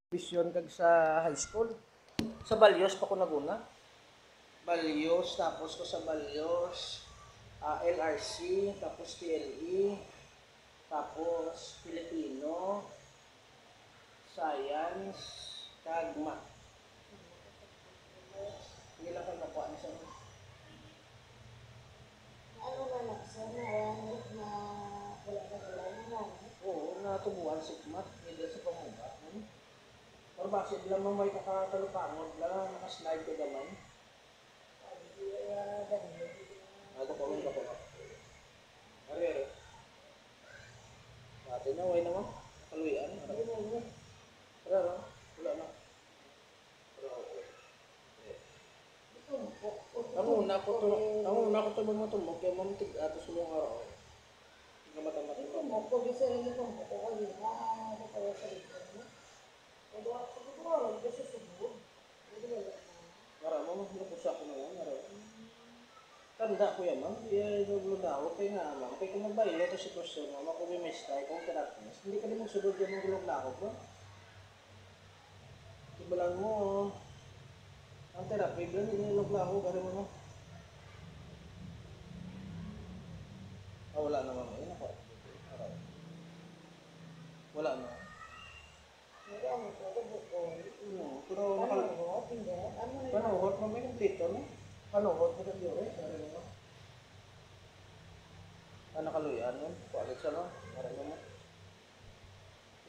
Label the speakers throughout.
Speaker 1: Bisyon kag sa high school. Sa Balyos pa ko naguna. Balyos, tapos ko sa Balyos, LRC, tapos TLE, tapos Filipino, Science, kag Math. Hindi lang kayo nakuha na sa
Speaker 2: Ano na lang, sana na wala na.
Speaker 1: oo, natubuan si Math, hindi sa pamuga. Pero bakit lang mo may kakatalupangod lang, nakaslide ko naman. Ako pa rin ako. Ari. Dati na, way naman. Kaluyan. Pero, wala na. Ang una ko to matumok, kaya mamutig ato sa mga araw. Hindi ka matamat.
Speaker 2: Ito mo, kung bisa rin ito mo, kung ano na, ano kaya sa ito mo. Kaya ako siguro, kasi siguro. Hindi wala na.
Speaker 1: Marama mo, napusa ko na yan. Tanda ko yan, ma'am. Kaya naglo na ako. Kaya nga, ma'am. Kaya kung magbaylo ito si person, ma'am, ako may mistake, kung therapist, hindi ka din magsunod yan ng gulog na ako, bro. Ibalan mo, ang therapy, bro, hindi nilog na ako, gano'n mo, no? Wala na, ma'am. Ayun ako. Wala na.
Speaker 2: Hindi ako bukol.
Speaker 1: Pero
Speaker 2: Panuhot, hindi. Ano na yun?
Speaker 1: panuhot, ma'am, may kumplito, no? Panuhot mo ng yun, eh. Nakaluyan yun. Kualit siya, no? Marami mo.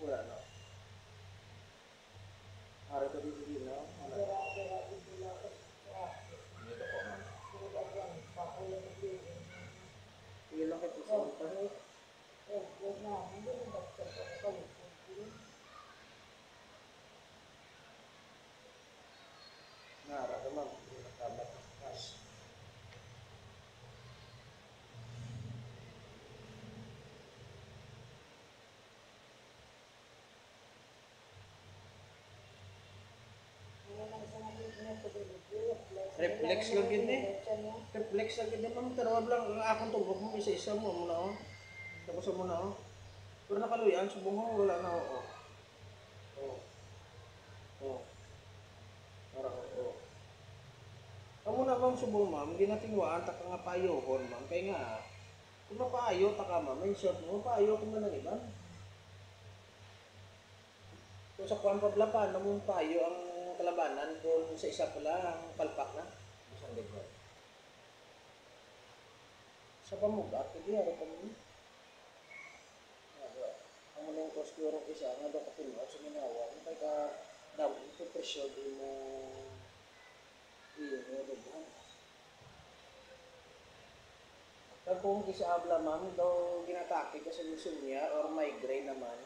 Speaker 1: Wala na. Hari ko dito din, no?
Speaker 2: Dira, dito lang.
Speaker 1: Dito ko, ma'am.
Speaker 2: Dira yan, pakulo na dito.
Speaker 1: Sige lang kayo, puso pa.
Speaker 2: Huwag na, hindi na bakit ako palit.
Speaker 1: Nara ka, ma'am. Hindi na tamat. Cash. Reflex lang yun, eh. Reflex lang yun, ma'am. Pero wag lang, ang akong tubok mo, isa-isa mo muna, oh. Tapos mo na, oh. Pero nakaluyan, subong mo, wala na, oh. Oh. Oh. Para, oh. Amo na, ma'am, subong, ma'am. Hindi natin waan, taka nga payohon, ma'am. Kaya nga, kung mapaayo, taka, ma'am, may short mo, mapaayo kung na ng iba. Kung sa kuwan pablapan, namang payo ang kalabanan, kung sa isa pala, ang palpak na. Isang libo. Sa pamugat, hindi ako pa mo. Ang mga kosturong isa, nga daw kapilwa, sa minawa, ang kaya ka, daw, ito presyo, di mo, iyo, mo, diba? Pag kung kisa abla, ma'am, daw ginatake ka sa lusunya or migraine naman,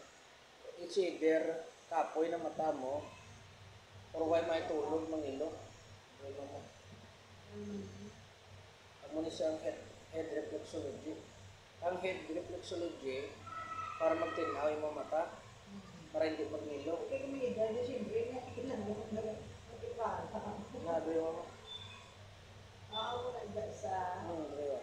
Speaker 1: it's either kapoy na mata mo, or why may tulog mangilo. Ang muna siyang head reflexology. Ang head reflexology, para magtinaw yung mga mata, para hindi magngilo.
Speaker 2: Kaya may edad na siyempre, kinanong na ipara.
Speaker 1: Nado yung mga.
Speaker 2: Ako na sa...
Speaker 1: Diba?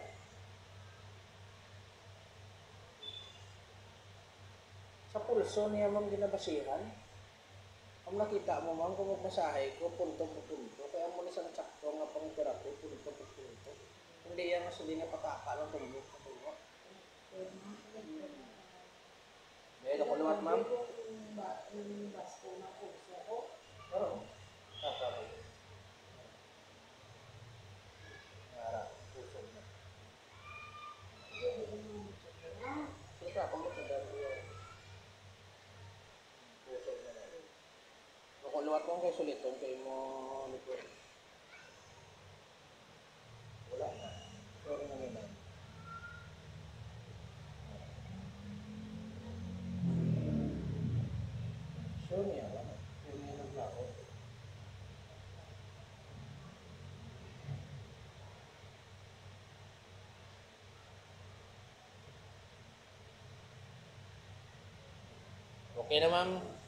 Speaker 1: Sa pulso niya ma'am ginabasihan. Ang nakita mo ma'am kung magmasahe ko, punto po punto. Kaya mo na isang sakto nga pang therapy, punto po punto. Hindi yan mas hindi na pataka ng tumbok na tumbok. Dahil ako lumat ma'am.
Speaker 2: Yung basko na puso ko.
Speaker 1: Pero, kakabay. Nara, puso na. Kita ako mo sa dami yun. Puso na na. Ako lumat mo kayo suliton kayo mo nito. Wala na. Pero na nila. Sure niya lang. Sure niya naglako. Okay na ma'am.